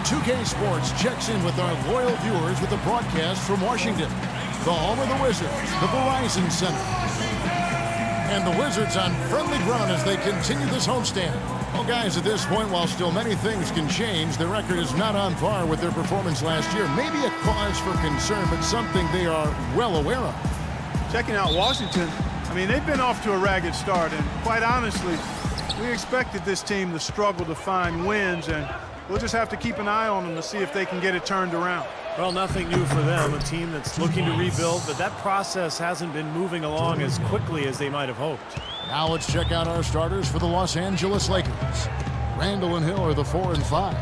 2K Sports checks in with our loyal viewers with the broadcast from Washington, the home of the Wizards, the Verizon Center. And the Wizards on friendly ground as they continue this homestand. Well, guys, at this point, while still many things can change, the record is not on par with their performance last year. Maybe a cause for concern, but something they are well aware of. Checking out Washington, I mean, they've been off to a ragged start, and quite honestly, we expected this team to struggle to find wins, and we'll just have to keep an eye on them to see if they can get it turned around. Well, nothing new for them, a team that's looking to rebuild, but that process hasn't been moving along as quickly as they might have hoped. Now let's check out our starters for the Los Angeles Lakers. Randall and Hill are the 4 and 5.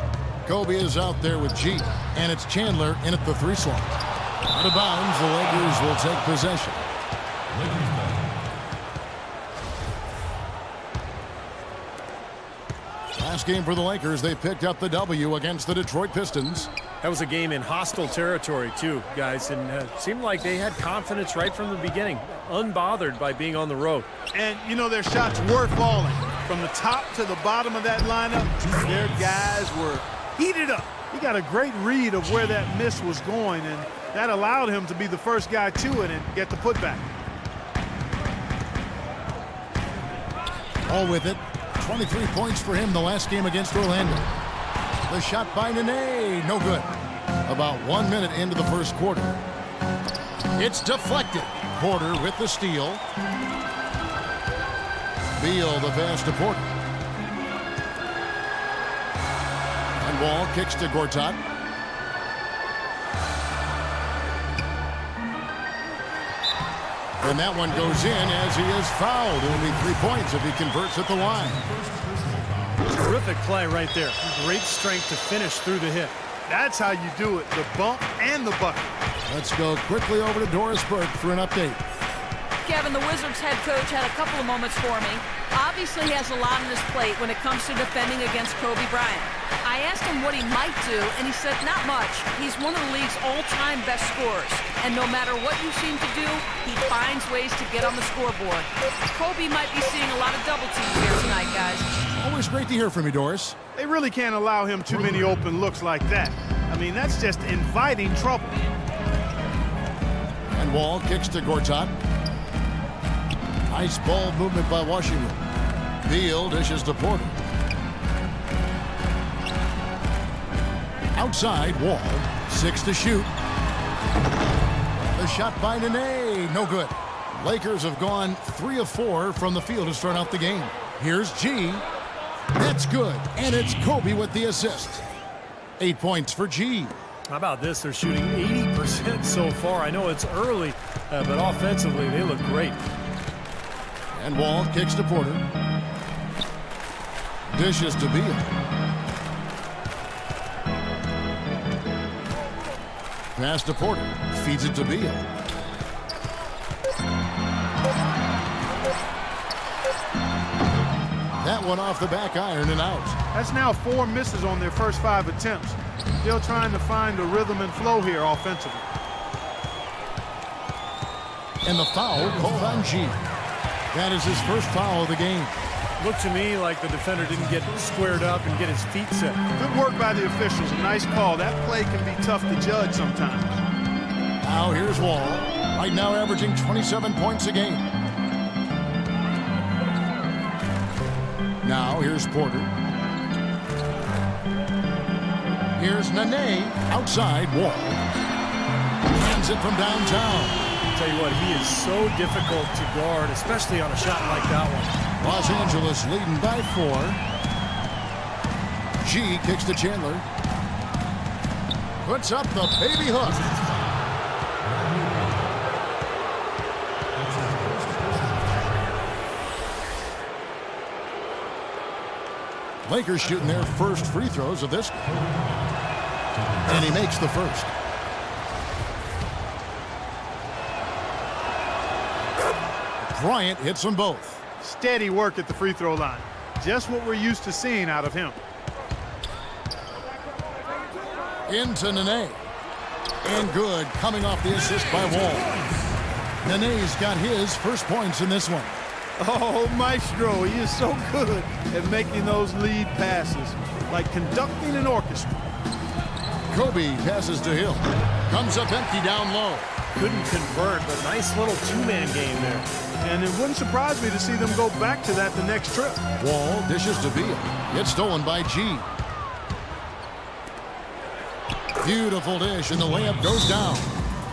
Kobe is out there with G, and it's Chandler in at the 3 slot. Out of bounds, the Lakers will take possession. Last game for the Lakers, they picked up the W against the Detroit Pistons. That was a game in hostile territory, too, guys, and seemed like they had confidence right from the beginning, unbothered by being on the road. And, you know, their shots were falling. From the top to the bottom of that lineup, their guys were heated up. He got a great read of where that miss was going, and that allowed him to be the first guy to it and get the putback. All with it. 23 points for him the last game against Orlando. The shot by Nene, no good. About 1 minute into the first quarter. It's deflected. Porter with the steal. Beal the pass to Porter. And Wall kicks to Gortat. And that one goes in as he is fouled. It'll be 3 points if he converts at the line. Terrific play right there. Great strength to finish through the hit. That's how you do it, the bump and the bucket. Let's go quickly over to Doris Burke for an update. Kevin, the Wizards head coach had a couple of moments for me. Obviously, he has a lot on his plate when it comes to defending against Kobe Bryant. I asked him what he might do, and he said not much. He's one of the league's all-time best scorers, and no matter what you seem to do, he finds ways to get on the scoreboard. Kobe might be seeing a lot of double teams here tonight, guys. Always great to hear from you, Doris. They really can't allow him too many open looks like that. I mean, that's just inviting trouble. And Wall kicks to Gortat. Nice ball movement by Washington. Beal dishes to Porter. Outside, Wall. 6 to shoot. The shot by Nene, no good. Lakers have gone 3 of 4 from the field to start out the game. Here's G. That's good, and it's Kobe with the assist. 8 points for G. How about this? They're shooting 80% so far. I know it's early, but offensively, they look great. And Wall kicks to Porter. Dishes to Beal. Pass to Porter. Feeds it to Beal. That one off the back iron and out. That's now 4 misses on their first 5 attempts. Still trying to find the rhythm and flow here offensively. And the foul called on G. That is his first foul of the game. Looked to me like the defender didn't get squared up and get his feet set. Good work by the officials. A nice call. That play can be tough to judge sometimes. Now here's Wall. Right now averaging 27 points a game. Now here's Porter. Here's Nene. Outside, Wall. Hands it from downtown. Tell you what, he is so difficult to guard, especially on a shot like that one. Los Angeles leading by 4. G kicks to Chandler. Puts up the baby hook. Lakers shooting their first free throws of this game. And he makes the first. Bryant hits them both. Steady work at the free throw line. Just what we're used to seeing out of him. Into Nene. And good, coming off the assist by Wall. Nene's got his first points in this one. Oh, Maestro, he is so good at making those lead passes, like conducting an orchestra. Kobe passes to Hill. Comes up empty down low. Couldn't convert, but nice little two-man game there. And it wouldn't surprise me to see them go back to that the next trip. Wall dishes to Beal. It's stolen by G. Beautiful dish, and the layup goes down.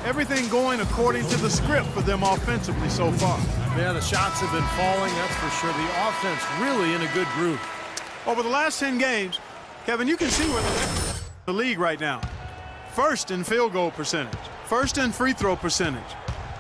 Everything going according to the script for them offensively so far. Yeah, the shots have been falling, that's for sure. The offense really in a good groove. Over the last 10 games, Kevin, you can see where the league right now. First in field goal percentage, first in free throw percentage.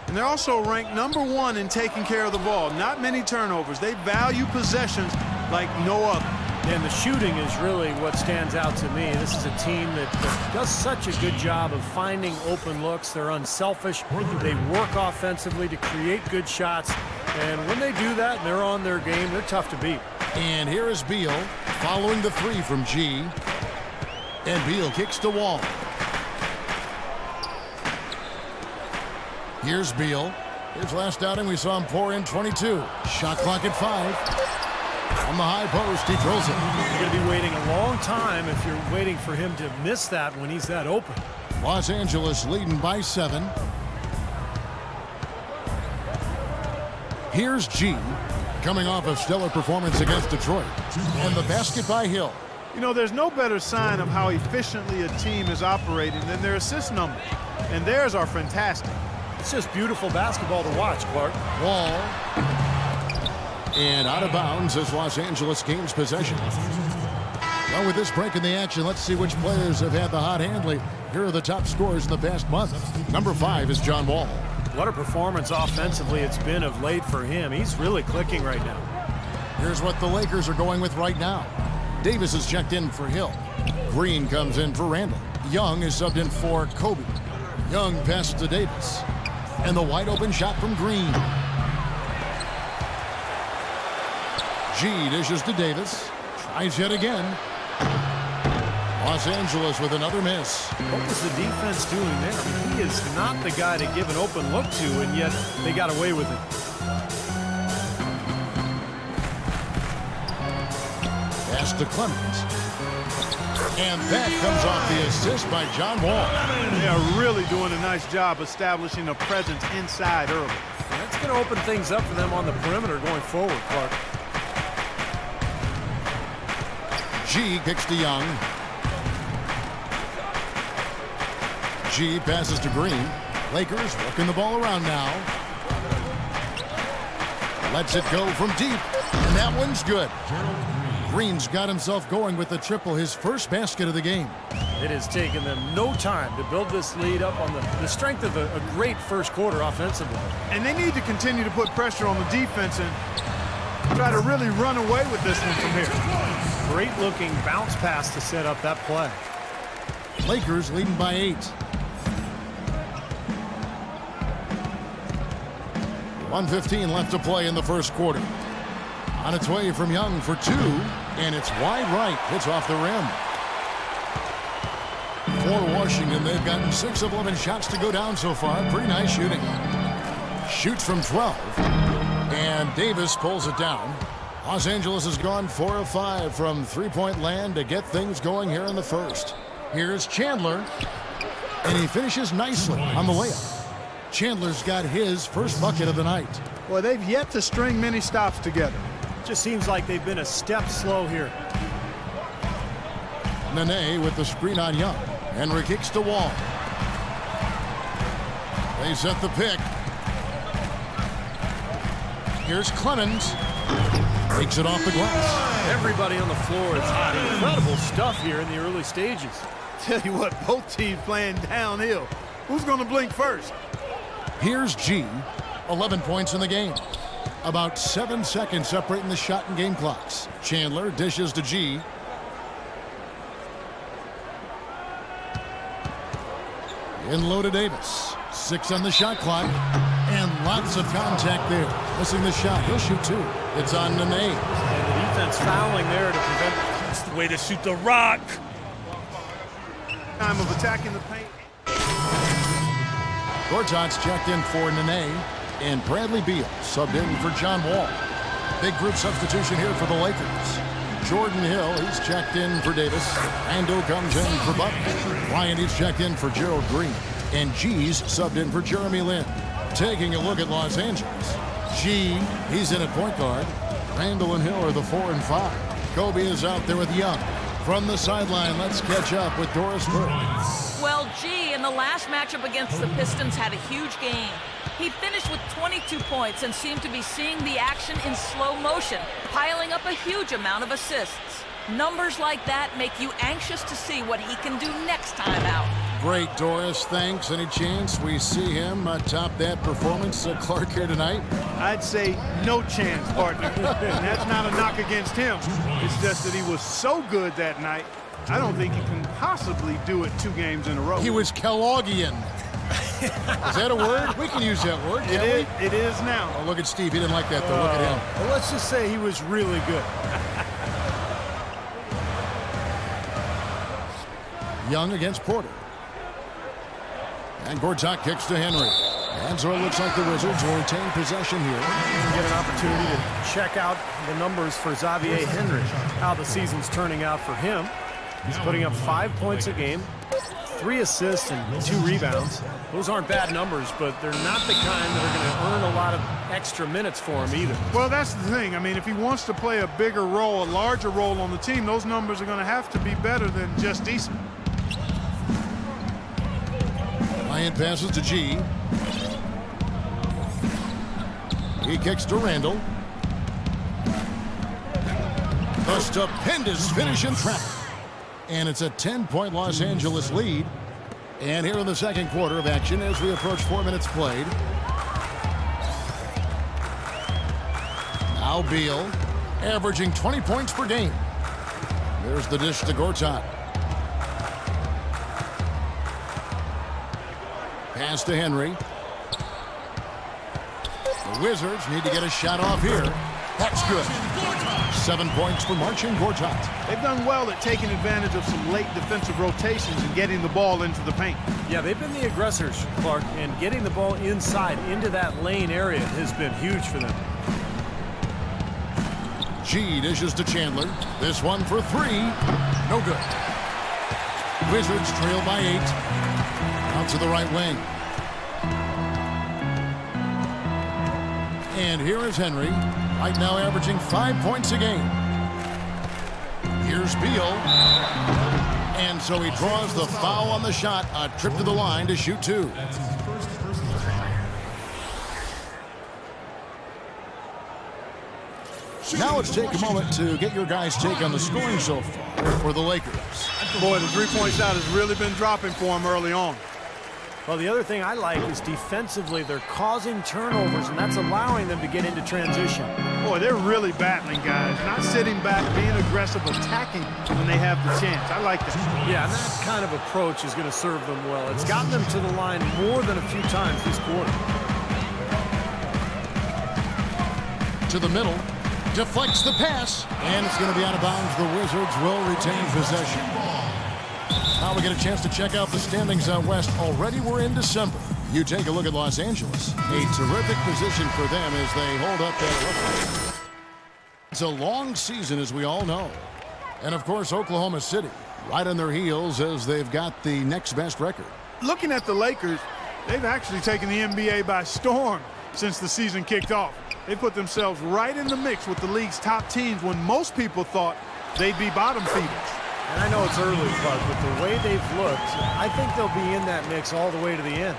And they're also ranked #1 in taking care of the ball. Not many turnovers. They value possessions like no other. And the shooting is really what stands out to me. This is a team that does such a good job of finding open looks. They're unselfish. They work offensively to create good shots. And when they do that and they're on their game, they're tough to beat. And here is Beal following the three from G. And Beal kicks to Wall. Here's Beal. His last outing, we saw him pour in 22. Shot clock at 5. On the high post, he drills it. You're going to be waiting a long time if you're waiting for him to miss that when he's that open. Los Angeles leading by 7. Here's G, coming off a stellar performance against Detroit. And the basket by Hill. You know, there's no better sign of how efficiently a team is operating than their assist numbers. And theirs are fantastic. It's just beautiful basketball to watch, Clark. Wall. And out of bounds as Los Angeles gains possession. Well, with this break in the action, let's see which players have had the hot hand. Here are the top scorers in the past month. Number 5 is John Wall. What a performance offensively it's been of late for him. He's really clicking right now. Here's what the Lakers are going with right now. Davis is checked in for Hill. Green comes in for Randall. Young is subbed in for Kobe. Young passes to Davis. And the wide open shot from Green. G dishes to Davis. Tries yet again. Los Angeles with another miss. What was the defense doing there? I mean, he is not the guy to give an open look to, and yet they got away with it. Pass to Clemens. And that comes off the assist by John Wall. They are really doing a nice job establishing a presence inside early. That's going to open things up for them on the perimeter going forward, Clark. G kicks to Young. G passes to Green. Lakers working the ball around now. Lets it go from deep. And that one's good. Green's got himself going with the triple, his first basket of the game. It has taken them no time to build this lead up on the strength of a great first quarter offensively. And they need to continue to put pressure on the defense and try to really run away with this one from here. Great looking bounce pass to set up that play. Lakers leading by 8. 1:15 left to play in the first quarter. On its way from Young for 2, and it's wide right. It's off the rim. For Washington, they've gotten 6 of 11 shots to go down so far. Pretty nice shooting. Shoots from 12, and Davis pulls it down. Los Angeles has gone 4 of 5 from three-point land to get things going here in the first. Here's Chandler, and he finishes nicely on the layup. Chandler's got his first bucket of the night. Boy, they've yet to string many stops together. Just seems like they've been a step slow here. Nene with the screen on Young. Henry kicks to Wall. They set the pick. Here's Clemens. Takes it off the glass. Everybody on the floor is hot. Incredible stuff here in the early stages. Tell you what, both teams playing downhill. Who's going to blink first? Here's G. 11 points in the game. About 7 seconds separating the shot and game clocks. Chandler dishes to G. In low to Davis. 6 on the shot clock. And lots of contact there. Missing the shot. He'll shoot 2. It's on Nene. And the defense fouling there to prevent. That's the way to shoot the rock. Time of attacking the paint. Gortat's checked in for Nene. And Bradley Beal subbed in for John Wall. Big group substitution here for the Lakers. Jordan Hill. He's checked in for Davis. Ando comes in for Butler. Ryan, he's checked in for Gerald Green. And G's subbed in for Jeremy Lin. Taking a look at Los Angeles. G, he's in at point guard. Randall and Hill are the 4 and 5. Kobe is out there with Young. From the sideline, let's catch up with Doris Burke. Well, G in the last matchup against the Pistons had a huge game. He finished with 22 points and seemed to be seeing the action in slow motion, piling up a huge amount of assists. Numbers like that make you anxious to see what he can do next time out. Great, Doris. Thanks. Any chance we see him top that performance, Clark, here tonight? I'd say no chance, partner. And that's not a knock against him. It's just that he was so good that night, I don't think he can possibly do it 2 games in a row. He was Kelloggian. Is that a word? We can use that word, can't we? It is now. Oh, look at Steve. He didn't like that, though. Look at him. Well, let's just say he was really good. Young against Porter. And Gortat kicks to Henry. And so it looks like the Wizards will retain possession here. Get an opportunity to check out the numbers for Xavier Henry, how the season's turning out for him. He's putting up 5 points a game, 3 assists, and 2 rebounds. Those aren't bad numbers, but they're not the kind that are going to earn a lot of extra minutes for him either. Well, that's the thing. I mean, if he wants to play a bigger role, a larger role on the team, those numbers are going to have to be better than just decent. Ryan passes to G. He kicks to Randall. A stupendous finish in traffic. And it's a 10-point Los Angeles lead. And here in the second quarter of action as we approach 4 minutes played. Now Beal averaging 20 points per game. There's the dish to Gortat. Pass to Henry. The Wizards need to get a shot off here. That's good. 7 points for Marcin Gortat. They've done well at taking advantage of some late defensive rotations and getting the ball into the paint. Yeah, they've been the aggressors, Clark, and getting the ball inside into that lane area has been huge for them. G dishes to Chandler. This one for 3. No good. Wizards trail by 8. Out to the right wing. And here is Henry, right now averaging 5 points a game. Here's Beal. And so he draws the foul on the shot. A trip to the line to shoot 2. Now let's take a moment to get your guys' take on the scoring so far for the Lakers. Boy, the three-point shot has really been dropping for him early on. Well, the other thing I like is defensively they're causing turnovers, and that's allowing them to get into transition. Boy, they're really battling, guys. Not sitting back, being aggressive, attacking when they have the chance. I like that. Yeah, and that kind of approach is going to serve them well. It's gotten them to the line more than a few times this quarter. To the middle. Deflects the pass. And it's going to be out of bounds. The Wizards will retain possession. Now we get a chance to check out the standings out west. Already we're in December. You take a look at Los Angeles. A terrific position for them as they hold up that record. It's a long season, as we all know. And, of course, Oklahoma City right on their heels as they've got the next best record. Looking at the Lakers, they've actually taken the NBA by storm since the season kicked off. They put themselves right in the mix with the league's top teams when most people thought they'd be bottom feeders. And I know it's early, Clark, but the way they've looked, I think they'll be in that mix all the way to the end.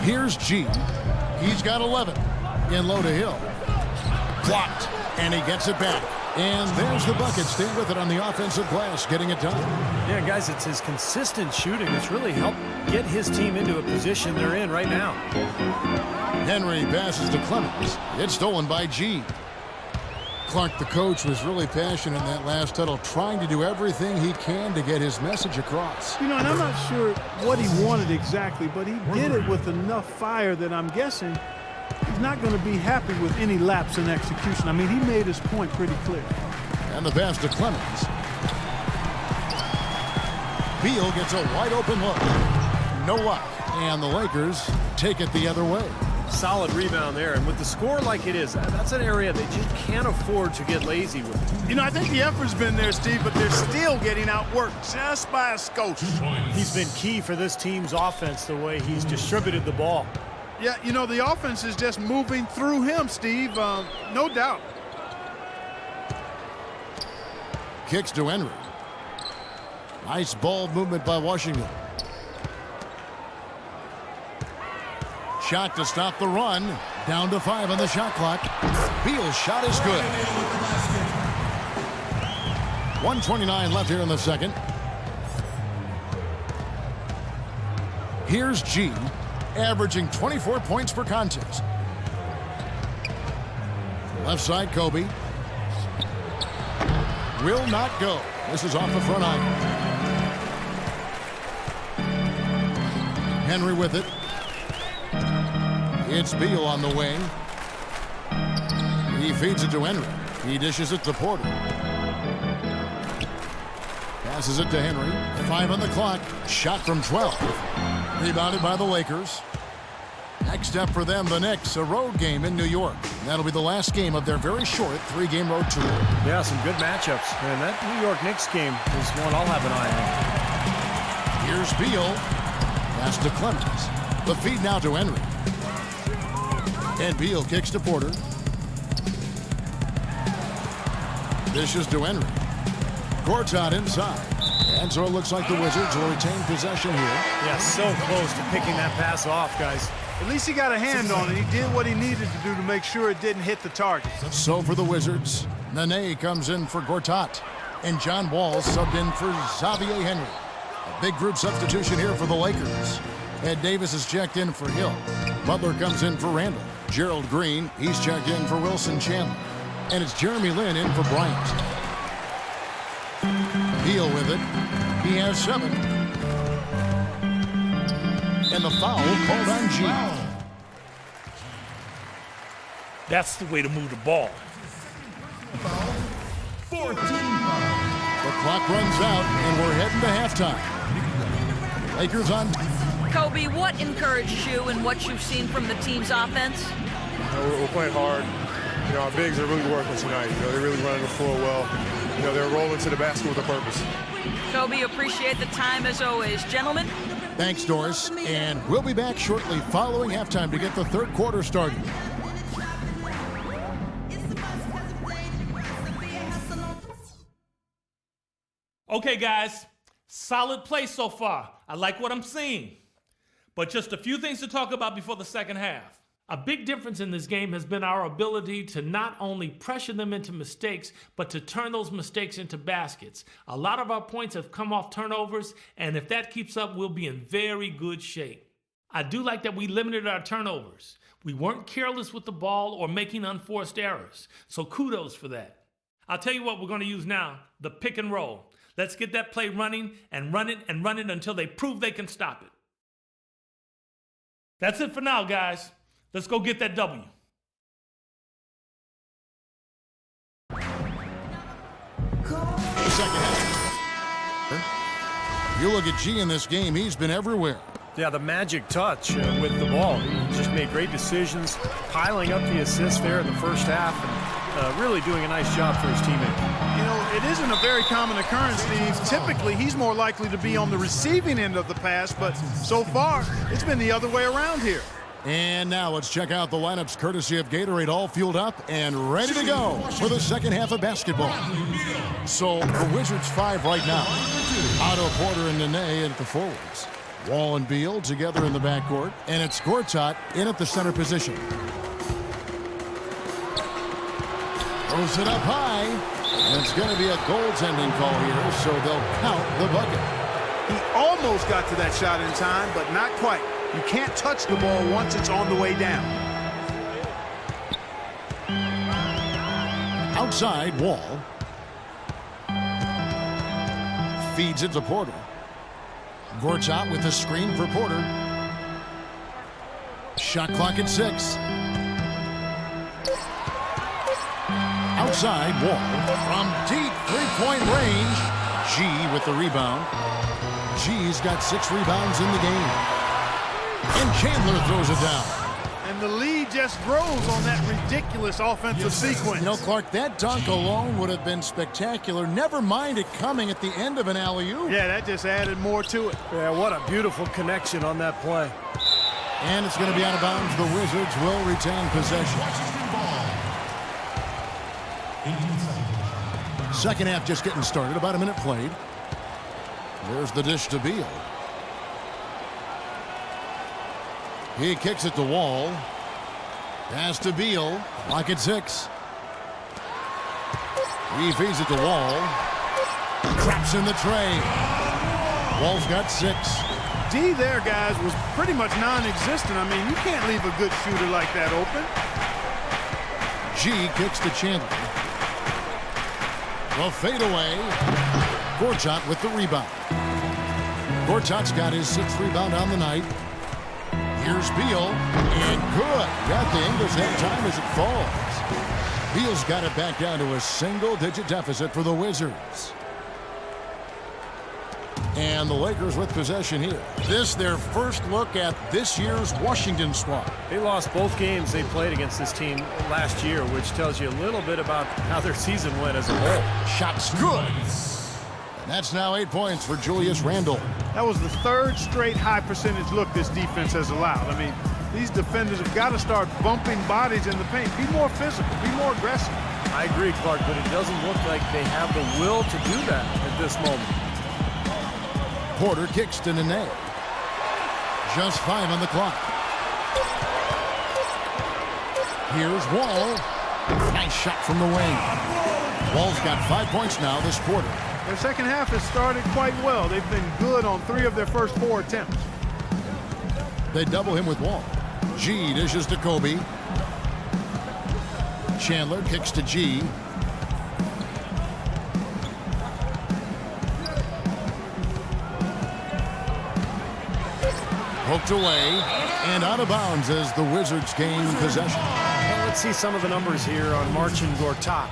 Here's G. He's got 11. In low to Hill. Blocked. And he gets it back. And there's the bucket. Stay with it on the offensive glass, getting it done. Yeah, guys, it's his consistent shooting that's really helped get his team into a position they're in right now. Henry passes to Clemens. It's stolen by G. Clark, the coach, was really passionate in that last huddle, trying to do everything he can to get his message across. You know, and I'm not sure what he wanted exactly, but he did it with enough fire that I'm guessing he's not going to be happy with any lapse in execution. I mean, he made his point pretty clear. And the pass to Clemens. Beal gets a wide open look. No luck. And the Lakers take it the other way. Solid rebound there. And with the score like it is, that's an area they just can't afford to get lazy with. You know, I think the effort's been there, Steve, but they're still getting outworked just by a skosh. He's been key for this team's offense the way he's distributed the ball. Yeah, you know, the offense is just moving through him, Steve, no doubt. Kicks to Henry. Nice ball movement by Washington. Shot to stop the run. Down to 5 on the shot clock. Beal's shot is good. 1:29 left here in the second. Here's G, averaging 24 points per contest. Left side, Kobe. Will not go. This is off the front iron. Henry with it. It's Beal on the wing. He feeds it to Henry. He dishes it to Porter. Passes it to Henry. 5 on the clock. Shot from 12. Rebounded by the Lakers. Next up for them, the Knicks, a road game in New York. That'll be the last game of their very short 3-game road tour. Yeah, some good matchups. And that New York Knicks game is one I'll have an eye on. Here's Beal. Pass to Clemens. The feed now to Henry. And Beal kicks to Porter. Dishes to Henry. Gortat inside. And so it looks like the Wizards will retain possession here. Yeah, so close to picking that pass off, guys. At least he got a hand on it. He did what he needed to do to make sure it didn't hit the target. So for the Wizards, Nene comes in for Gortat. And John Wall subbed in for Xavier Henry. A big group substitution here for the Lakers. Ed Davis is checked in for Hill. Butler comes in for Randall. Gerald Green, he's checked in for Wilson Chandler. And it's Jeremy Lin in for Bryant. Beal with it. He has 7. And the foul called on G. That's the way to move the ball. 14 The clock runs out, and we're heading to halftime. Lakers on. Kobe, what encouraged you in what you've seen from the team's offense? We're playing hard. You know, our bigs are really working tonight. You know, they're really running the floor well. You know, they're rolling to the basket with a purpose. Kobe, appreciate the time as always. Gentlemen? Thanks, Doris. And we'll be back shortly following halftime to get the third quarter started. Okay, guys, solid play so far. I like what I'm seeing. But just a few things to talk about before the second half. A big difference in this game has been our ability to not only pressure them into mistakes, but to turn those mistakes into baskets. A lot of our points have come off turnovers, and if that keeps up, we'll be in very good shape. I do like that we limited our turnovers. We weren't careless with the ball or making unforced errors, so kudos for that. I'll tell you what we're going to use now, the pick and roll. Let's get that play running and run it and run it until they prove they can stop it. That's it for now, guys. Let's go get that W. Second half. You look at G in this game, he's been everywhere. Yeah, the magic touch with the ball. He just made great decisions, piling up the assists there in the first half, and really doing a nice job for his teammate. You know, it isn't a very common occurrence, Steve. Typically, he's more likely to be on the receiving end of the pass, but so far, it's been the other way around here. And now let's check out the lineups courtesy of Gatorade, all fueled up and ready to go for the second half of basketball. So the Wizards 5 right now. Otto Porter and Nene at the forwards. Wall and Beal together in the backcourt, and it's Gortat in at the center position. Throws it up high, and it's going to be a goaltending call here, so they'll count the bucket. He almost got to that shot in time, but not quite. You can't touch the ball once it's on the way down. Outside, Wall. Feeds it to Porter. Gortat with the screen for Porter. Shot clock at 6. Outside, Wall. From deep three-point range. G with the rebound. G's got 6 rebounds in the game. And Chandler throws it down. And the lead just grows on that ridiculous offensive sequence. You know, Clark, that dunk alone would have been spectacular. Never mind it coming at the end of an alley-oop. Yeah, that just added more to it. Yeah, what a beautiful connection on that play. And it's going to be out of bounds. The Wizards will retain possession. Second half just getting started. About a minute played. There's the dish to Beal. He kicks it to Wall. Pass to Beal. Lock at 6. He feeds it to Wall. Traps in the tray. Wall's got 6. D there, guys, was pretty much non-existent. I mean, you can't leave a good shooter like that open. G kicks to Chandler. The fadeaway. Gortat with the rebound. Gortat's got his 6th rebound on the night. Here's Beal, and good. Got the English have time as it falls. Beal's got it back down to a single-digit deficit for the Wizards. And the Lakers with possession here. This their first look at this year's Washington squad. They lost both games they played against this team last year, which tells you a little bit about how their season went as a whole. Shots good. And that's now 8 points for Julius Randle. That was the 3rd straight high percentage look this defense has allowed. I mean, these defenders have got to start bumping bodies in the paint. Be more physical. Be more aggressive. I agree, Clark, but it doesn't look like they have the will to do that at this moment. Porter kicks to Nene. Just 5 on the clock. Here's Wall. Nice shot from the wing. Wall's got 5 points now this quarter. Their second half has started quite well. They've been good on 3 of their first 4 attempts. They double him with Wall. G dishes to Kobe. Chandler kicks to G. Poked away and out of bounds as the Wizards gain possession. Well, let's see some of the numbers here on Marcin Gortat.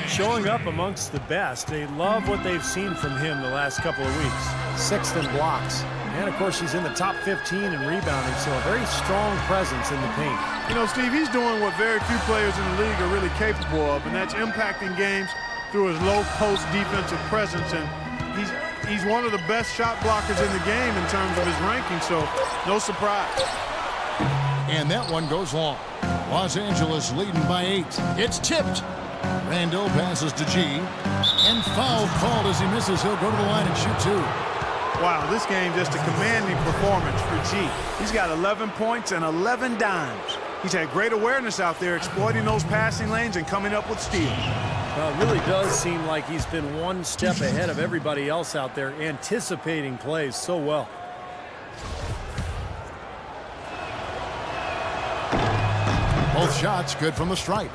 Showing up amongst the best. They love what they've seen from him the last couple of weeks. 6th in blocks. And, of course, he's in the top 15 in rebounding, so a very strong presence in the paint. You know, Steve, he's doing what very few players in the league are really capable of, and that's impacting games through his low-post defensive presence. And he's one of the best shot blockers in the game in terms of his ranking, so no surprise. And that one goes long. Los Angeles leading by 8. It's tipped. Randle passes to G. And foul called as he misses. He'll go to the line and shoot 2. Wow, this game just a commanding performance for G. He's got 11 points and 11 dimes. He's had great awareness out there, exploiting those passing lanes and coming up with steals. Well, it really does seem like he's been one step ahead of everybody else out there, anticipating plays so well. Both shots good from the stripe.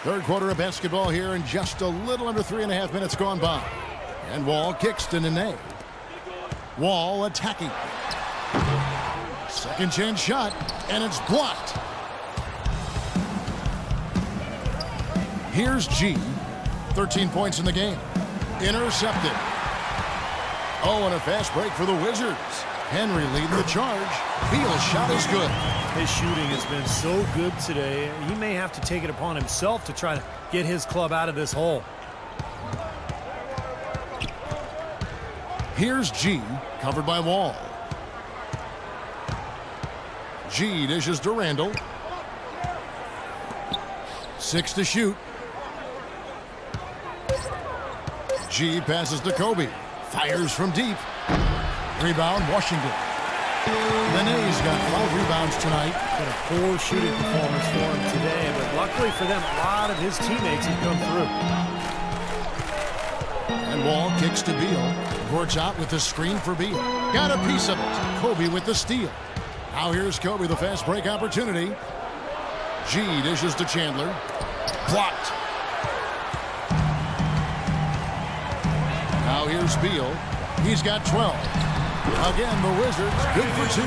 Third quarter of basketball here, and just a little under 3.5 minutes gone by. And Wall kicks to Nene. Wall attacking. Second chance shot, and it's blocked. Here's G. 13 points in the game. Intercepted. Oh, and a fast break for the Wizards. Henry leading the charge. Beal's shot is good. His shooting has been so good today. He may have to take it upon himself to try to get his club out of this hole. Here's G, covered by Wall. G dishes to Randle. 6 to shoot. G passes to Kobe. Fires from deep. Rebound, Washington. Nene's got 5 rebounds tonight. Got a poor shooting performance for him today, but luckily for them, a lot of his teammates have come through. And Wall kicks to Beal. Gortat with the screen for Beal. Got a piece of it. Kobe with the steal. Now here's Kobe, the fast break opportunity. G dishes to Chandler. Blocked. Now here's Beal. He's got 12. Again, the Wizards good for 2.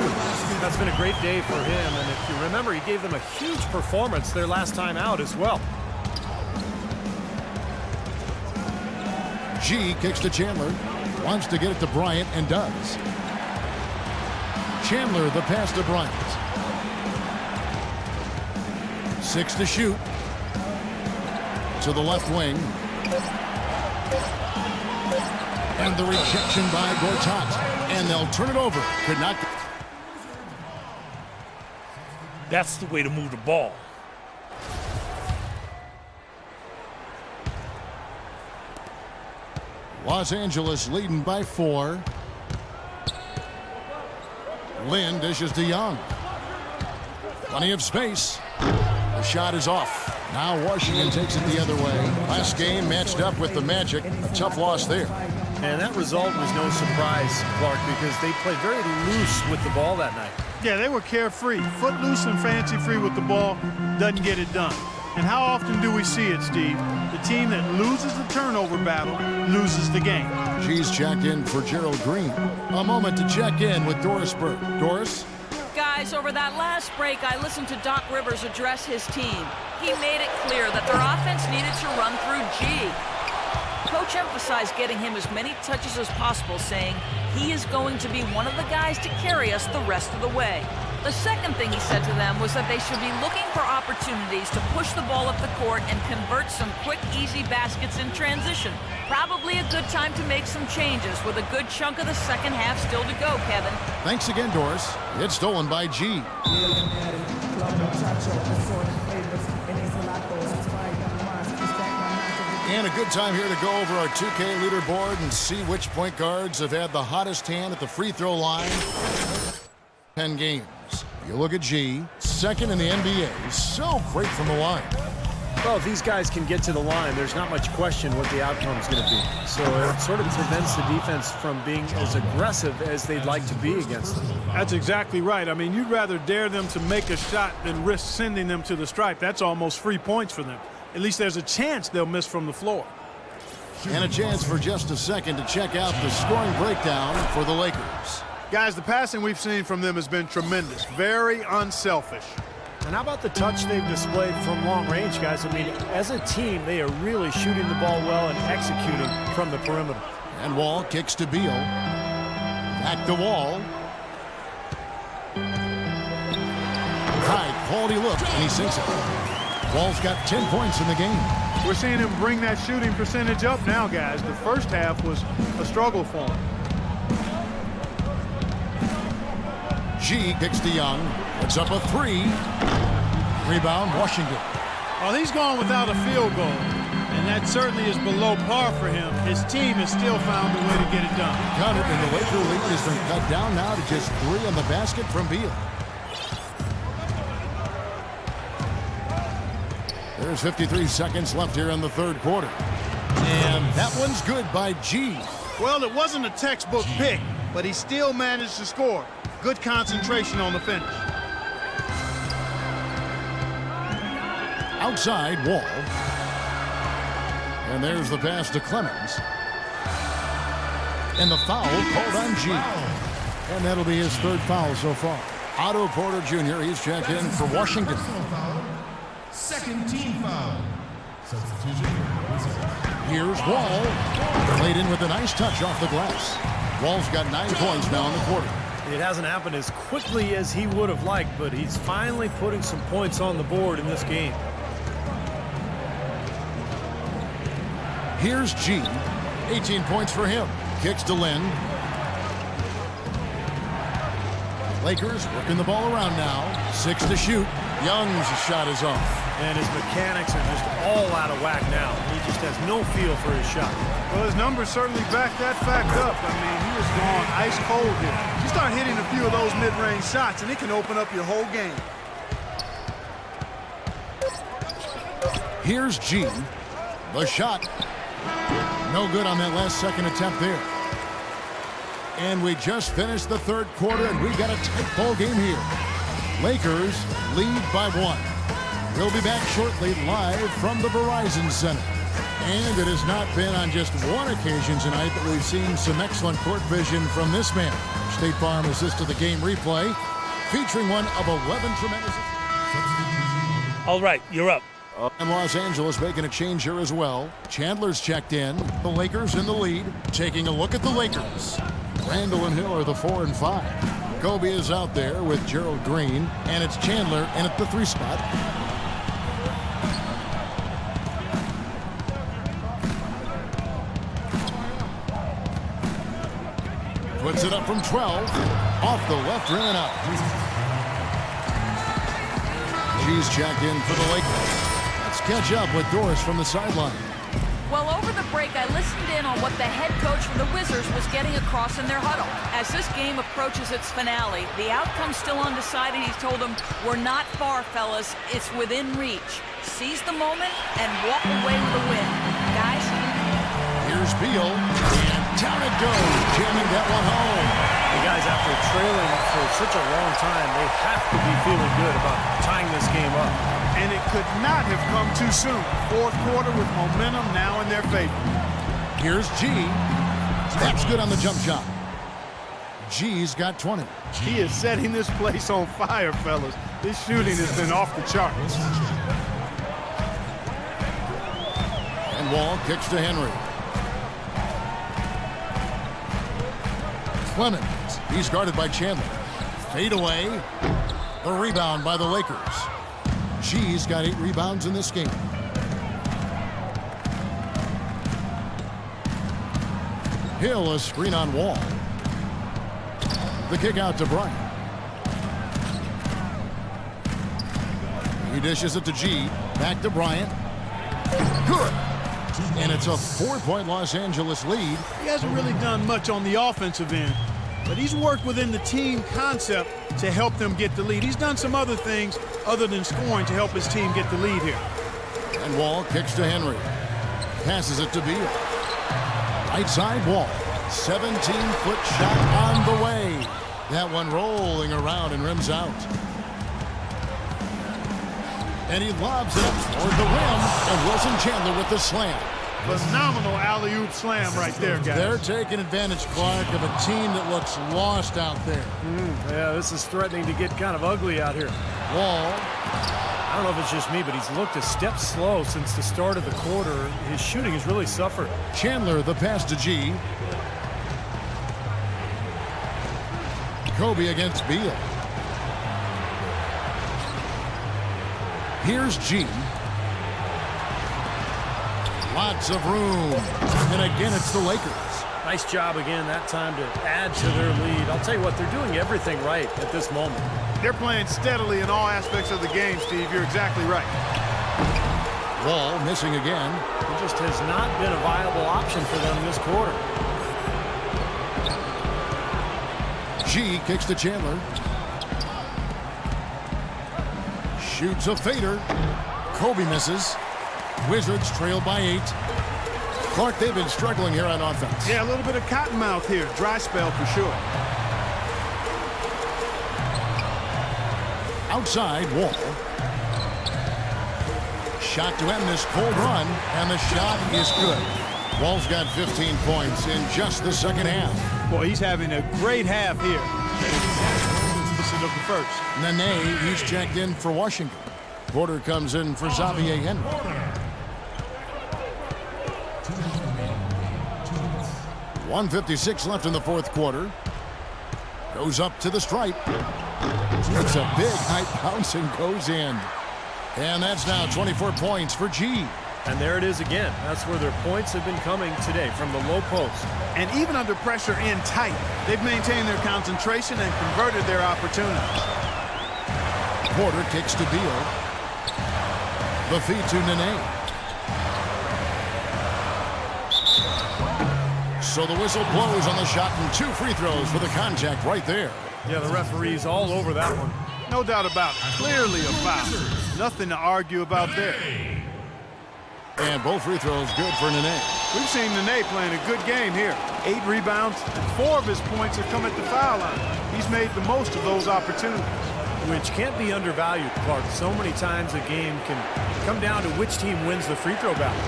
That's been a great day for him, and if you remember, he gave them a huge performance their last time out as well. G kicks to Chandler. Wants to get it to Bryant and does. Chandler the pass to Bryant. 6 to shoot. To the left wing. And the rejection by Gortat. And they'll turn it over. Could not. That's the way to move the ball. Los Angeles leading by 4. Lynn dishes to Young. Plenty of space. The shot is off. Now Washington takes it the other way. Last game matched up with the Magic. A tough loss there. And that result was no surprise, Clark, because they played very loose with the ball that night. Yeah, they were carefree. Footloose and fancy-free with the ball doesn't get it done. And how often do we see it, Steve? The team that loses the turnover battle loses the game. She's checked in for Gerald Green. A moment to check in with Doris Burke. Doris? Guys, over that last break, I listened to Doc Rivers address his team. He made it clear that their offense needed to run through G. Coach emphasized getting him as many touches as possible, saying he is going to be one of the guys to carry us the rest of the way. The second thing he said to them was that they should be looking for opportunities to push the ball up the court and convert some quick, easy baskets in transition. Probably a good time to make some changes with a good chunk of the second half still to go, Kevin. Thanks again, Doris. It's stolen by G. And a good time here to go over our 2K leaderboard and see which point guards have had the hottest hand at the free throw line. 10 games. You look at G, second in the NBA. So great from the line. Well, if these guys can get to the line, there's not much question what the outcome is going to be. So it sort of prevents the defense from being as aggressive as they'd like to be against them. That's exactly right. I mean, you'd rather dare them to make a shot than risk sending them to the stripe. That's almost free points for them. At least there's a chance they'll miss from the floor. And a chance for just a second to check out the scoring breakdown for the Lakers. Guys, the passing we've seen from them has been tremendous. Very unselfish. And how about the touch they've displayed from long range, guys? I mean, as a team, they are really shooting the ball well and executing from the perimeter. And Wall kicks to Beal. Back to Wall. High quality look, and he sinks it. Wall's got 10 points in the game. We're seeing him bring that shooting percentage up now, guys. The first half was a struggle for him. G kicks to Young. Puts up a 3. Rebound, Washington. Well, he's gone without a field goal, and that certainly is below par for him. His team has still found a way to get it done. Got it, and the Laker lead has been cut down now to just 3 on the basket from Beal. There's 53 seconds left here in the third quarter. And that one's good by G. Well, it wasn't a textbook pick, but he still managed to score. Good concentration on the finish. Outside, Wall. And there's the pass to Clemens. And the foul called on G. And that'll be his third foul so far. Otto Porter Jr., he's checked in for Washington. Second team foul. Substitution. Here's Wall. Played in with a nice touch off the glass. Wall's got 9 points now in the quarter. It hasn't happened as quickly as he would have liked, but he's finally putting some points on the board in this game. Here's G. 18 points for him. Kicks to Lynn. Lakers working the ball around now. 6 to shoot. Young's shot is off. And his mechanics are just all out of whack now. He just has no feel for his shot. Well, his numbers certainly back that fact up. I mean, he was gone ice cold here. You start hitting a few of those mid-range shots, and it can open up your whole game. Here's G. The shot. No good on that last second attempt there. And we just finished the third quarter, and we got a tight ball game here. Lakers lead by 1. We'll be back shortly live from the Verizon Center. And it has not been on just one occasion tonight that we've seen some excellent court vision from this man. State Farm assisted the game replay, featuring one of 11 tremendous... All right, you're up. And Los Angeles making a change here as well. Chandler's checked in. The Lakers in the lead. Taking a look at the Lakers. Randall and Hill are the 4 and 5. Kobe is out there with Gerald Green. And it's Chandler in at the 3 spot. Puts it up from 12. Off the left rim and out. G's checked in for the Lakers. Let's catch up with Doris from the sideline. Well, over the break, I listened in on what the head coach for the Wizards was getting across in their huddle. As this game approaches its finale, the outcome's still undecided. He told them, "We're not far, fellas. It's within reach. Seize the moment and walk away with a win." Guys? Here's Beal, and down it goes, jamming that one home. The guys, after trailing for such a long time, they have to be feeling good about tying this game up. And it could not have come too soon. Fourth quarter with momentum now in their favor. Here's G. That's good on the jump shot. G's got 20. He is setting this place on fire, fellas. This shooting has been off the charts. And Wall kicks to Henry. Clemens. He's guarded by Chandler. Fade away. The rebound by the Lakers. G's got 8 rebounds in this game. Hill, a screen on Wall. The kick out to Bryant. He dishes it to G. Back to Bryant. Good. And it's a 4-point Los Angeles lead. He hasn't really done much on the offensive end, but he's worked within the team concept to help them get the lead. He's done some other things other than scoring to help his team get the lead here. And Wall kicks to Henry. Passes it to Beal. Right side Wall. 17-foot shot on the way. That one rolling around and rims out. And he lobs it up toward the rim. And Wilson Chandler with the slam. Phenomenal alley-oop slam right there, guys. They're taking advantage, Clark, of a team that looks lost out there. Yeah, this is threatening to get kind of ugly out here. Wall. I don't know if it's just me, but he's looked a step slow since the start of the quarter. His shooting has really suffered. Chandler, the pass to G. Kobe against Beal. Here's G. Lots of room. And again, it's the Lakers. Nice job again that time to add to their lead. I'll tell you what, they're doing everything right at this moment. They're playing steadily in all aspects of the game, Steve. You're exactly right. Wall missing again. It just has not been a viable option for them this quarter. G kicks to Chandler. Shoots a fader. Kobe misses. Wizards trail by 8. Clark, they've been struggling here on offense. Yeah, a little bit of cottonmouth here. Dry spell for sure. Outside, Wall. Shot to end this cold run, and the shot is good. Wall's got 15 points in just the second half. Boy, he's having a great half here. Listen to the first. Nene, he's checked in for Washington. Porter comes in for Xavier Henry. 1:56 left in the fourth quarter. Goes up to the stripe. It's a big high bounce and goes in. And that's now 24 points for G. And there it is again. That's where their points have been coming today, from the low post. And even under pressure and tight, they've maintained their concentration and converted their opportunities. Porter kicks to Beal. The feed to Nene. So the whistle blows on the shot and 2 free throws for the contact right there. Yeah, the referee's all over that one. No doubt about it. Clearly a foul. Nothing to argue about there. And both free throws good for Nene. We've seen Nene playing a good game here. 8 rebounds, and 4 of his points have come at the foul line. He's made the most of those opportunities. Which can't be undervalued, Clark. So many times a game can come down to which team wins the free throw battle.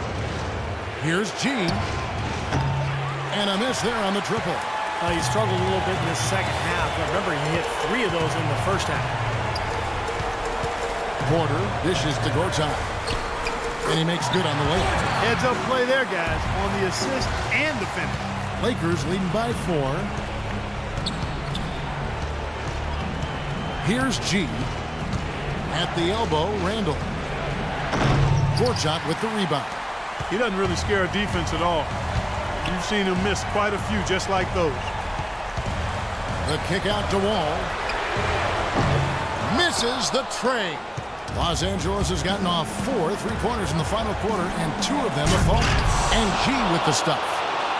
Here's G. And a miss there on the triple. He struggled a little bit in the second half. But remember, he hit 3 of those in the first half. Porter dishes to Gortat. And he makes good on the layup. Heads-up play there, guys, on the assist and the finish. Lakers leading by 4. Here's G. At the elbow, Randall. Gorchak with the rebound. He doesn't really scare a defense at all. You've seen him miss quite a few just like those. The kick out to Wall. Misses the tray. Los Angeles has gotten off 4 3-pointers in the final quarter, and 2 of them have fallen. And G with the stuff.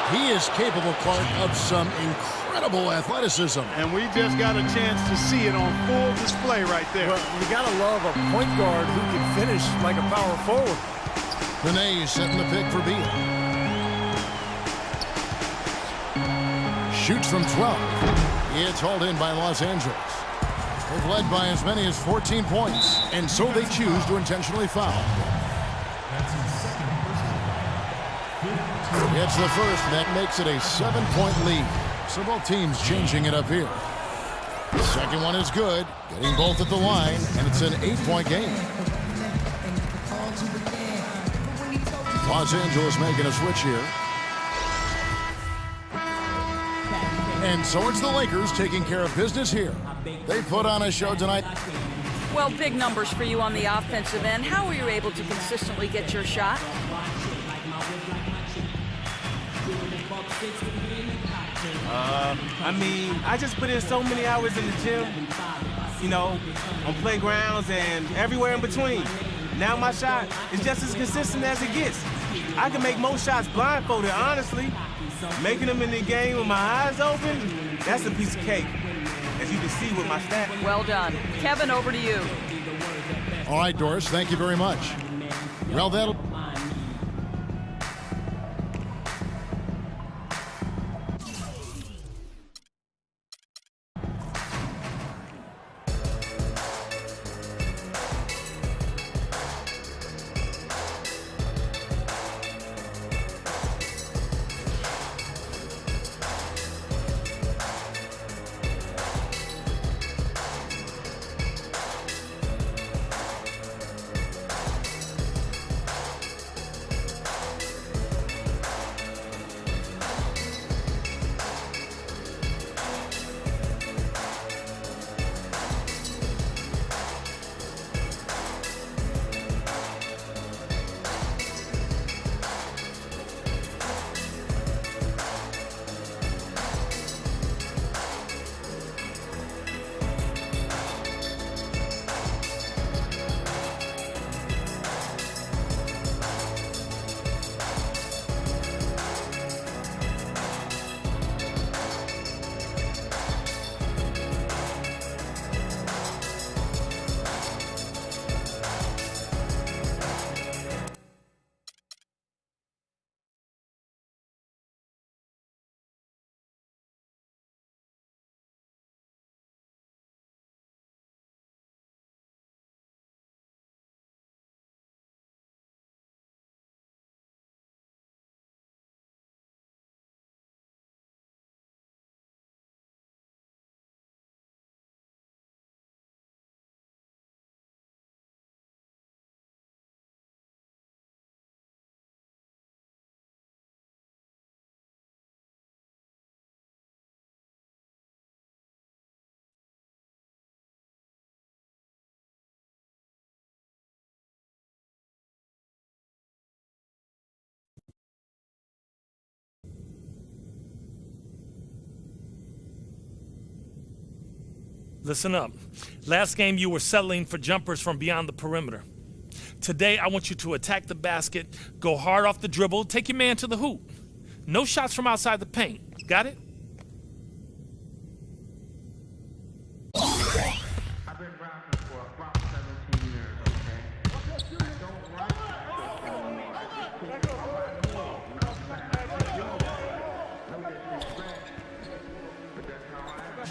He is capable, Clark, of some incredible athleticism. And we just got a chance to see it on full display right there. Well, you got to love a point guard who can finish like a power forward. Benet setting the pick for Beal. Shoots from 12. It's hauled in by Los Angeles. They've led by as many as 14 points, and so they choose to intentionally foul. It's the first, and that makes it a 7-point lead. So both teams changing it up here. The second one is good, getting both at the line, and it's an 8-point game. Los Angeles making a switch here. And so it's the Lakers taking care of business here. They put on a show tonight. Well, big numbers for you on the offensive end. How were you able to consistently get your shot? I just put in so many hours in the gym, on playgrounds and everywhere in between. Now my shot is just as consistent as it gets. I can make most shots blindfolded, honestly. Making them in the game with my eyes open, that's a piece of cake, as you can see with my stats. Well done. Kevin, over to you. All right, Doris, thank you very much. Well, that'll... Listen up. Last game, you were settling for jumpers from beyond the perimeter. Today, I want you to attack the basket, go hard off the dribble, take your man to the hoop. No shots from outside the paint. Got it? I've been rapping for about 17 years, okay? I don't write but that's how I am.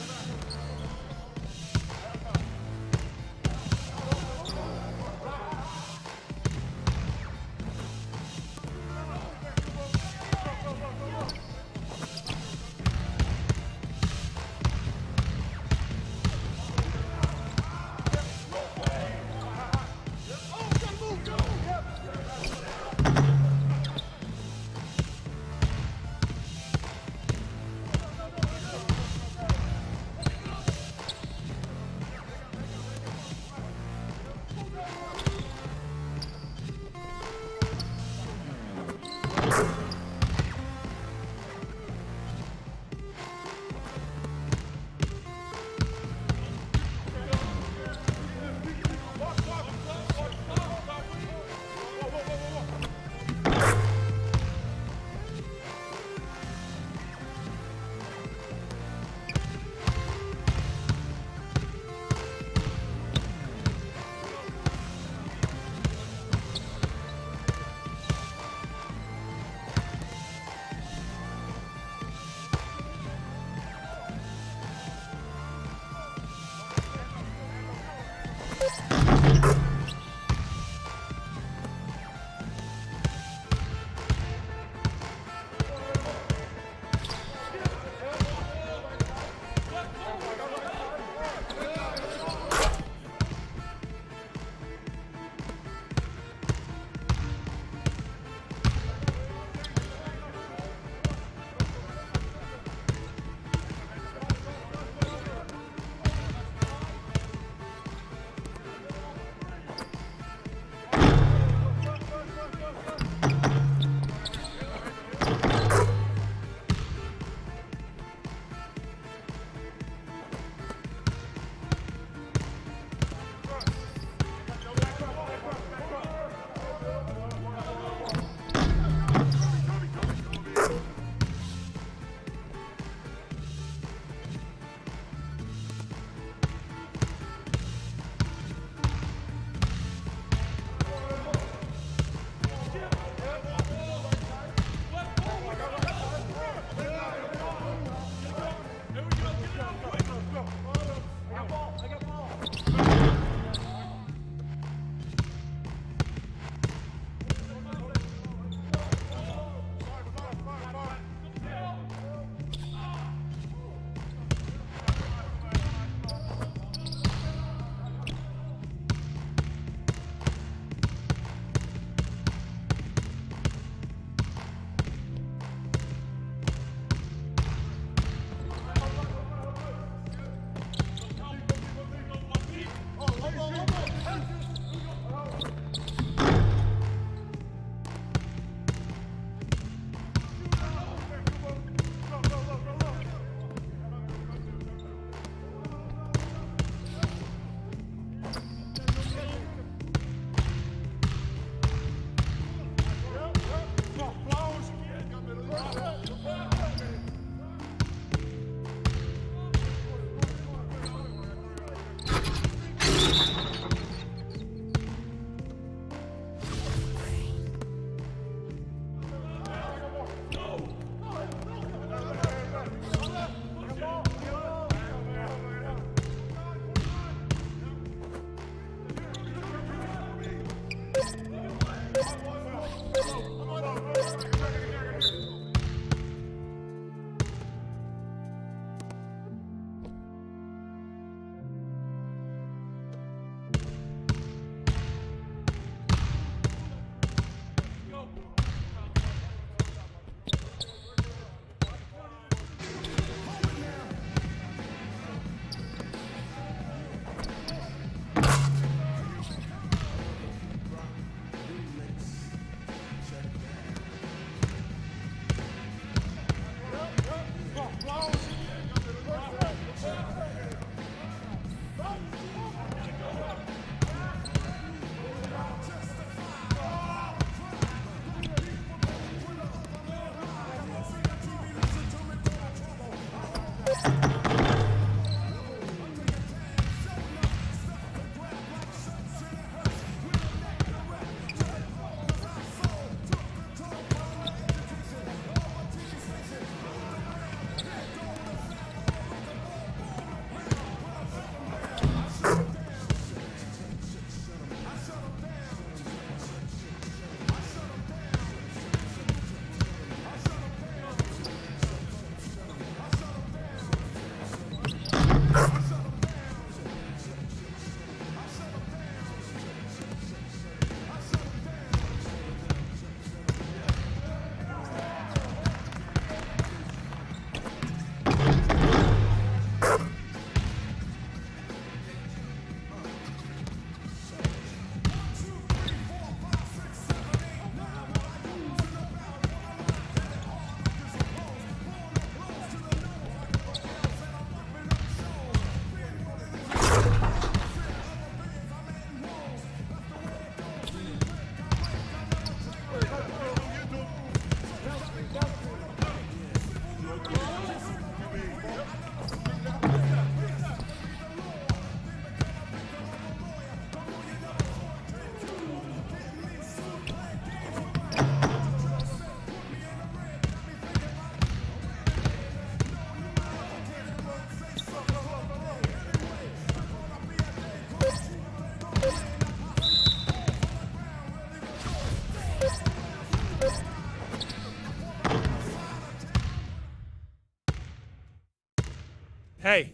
Hey,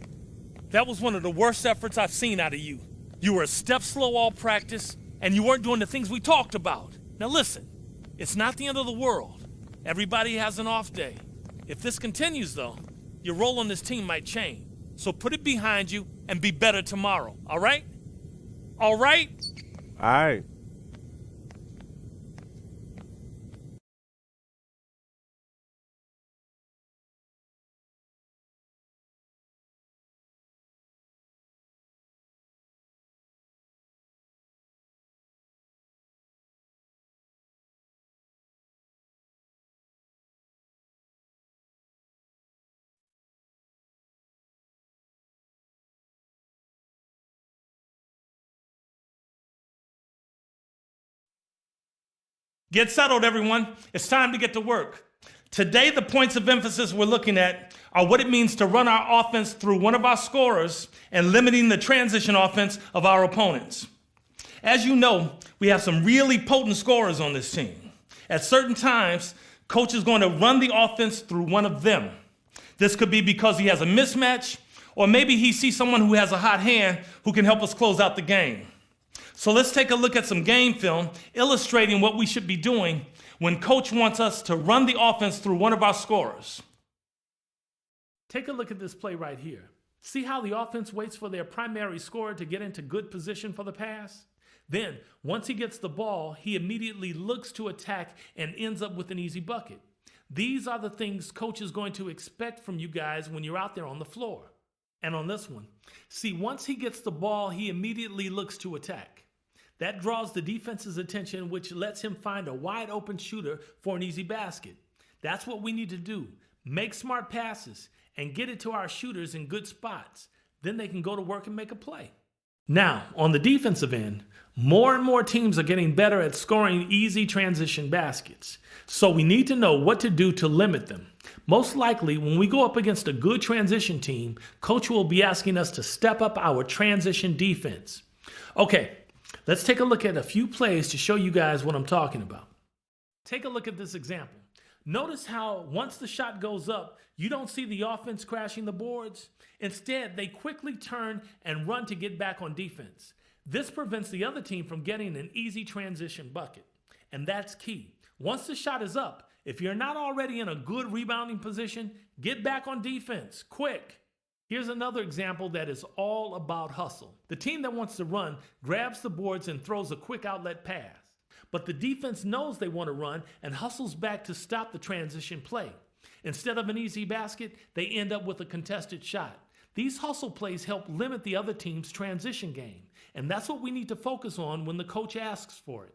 that was one of the worst efforts I've seen out of you. You were a step slow all practice, and you weren't doing the things we talked about. Now listen, it's not the end of the world. Everybody has an off day. If this continues though, your role on this team might change. So put it behind you and be better tomorrow, all right? All right? All right. Get settled, everyone. It's time to get to work. Today, the points of emphasis we're looking at are what it means to run our offense through one of our scorers and limiting the transition offense of our opponents. As you know, we have some really potent scorers on this team. At certain times, coach is going to run the offense through one of them. This could be because he has a mismatch, or maybe he sees someone who has a hot hand who can help us close out the game. So let's take a look at some game film illustrating what we should be doing when coach wants us to run the offense through one of our scorers. Take a look at this play right here. See how the offense waits for their primary scorer to get into good position for the pass? Then, once he gets the ball, he immediately looks to attack and ends up with an easy bucket. These are the things coach is going to expect from you guys when you're out there on the floor. And on this one, see, once he gets the ball, he immediately looks to attack. That draws the defense's attention, which lets him find a wide open shooter for an easy basket. That's what we need to do. Make smart passes and get it to our shooters in good spots. Then they can go to work and make a play. Now, on the defensive end, more and more teams are getting better at scoring easy transition baskets. So we need to know what to do to limit them. Most likely, when we go up against a good transition team, coach will be asking us to step up our transition defense. Okay, let's take a look at a few plays to show you guys what I'm talking about. Take a look at this example. Notice how once the shot goes up, you don't see the offense crashing the boards. Instead, they quickly turn and run to get back on defense. This prevents the other team from getting an easy transition bucket. And that's key. Once the shot is up, if you're not already in a good rebounding position, get back on defense, quick. Here's another example that is all about hustle. The team that wants to run grabs the boards and throws a quick outlet pass. But the defense knows they want to run and hustles back to stop the transition play. Instead of an easy basket, they end up with a contested shot. These hustle plays help limit the other team's transition game. And that's what we need to focus on when the coach asks for it.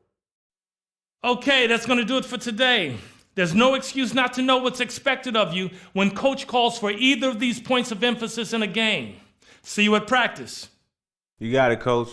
Okay, that's going to do it for today. There's no excuse not to know what's expected of you when coach calls for either of these points of emphasis in a game. See you at practice. You got it, Coach.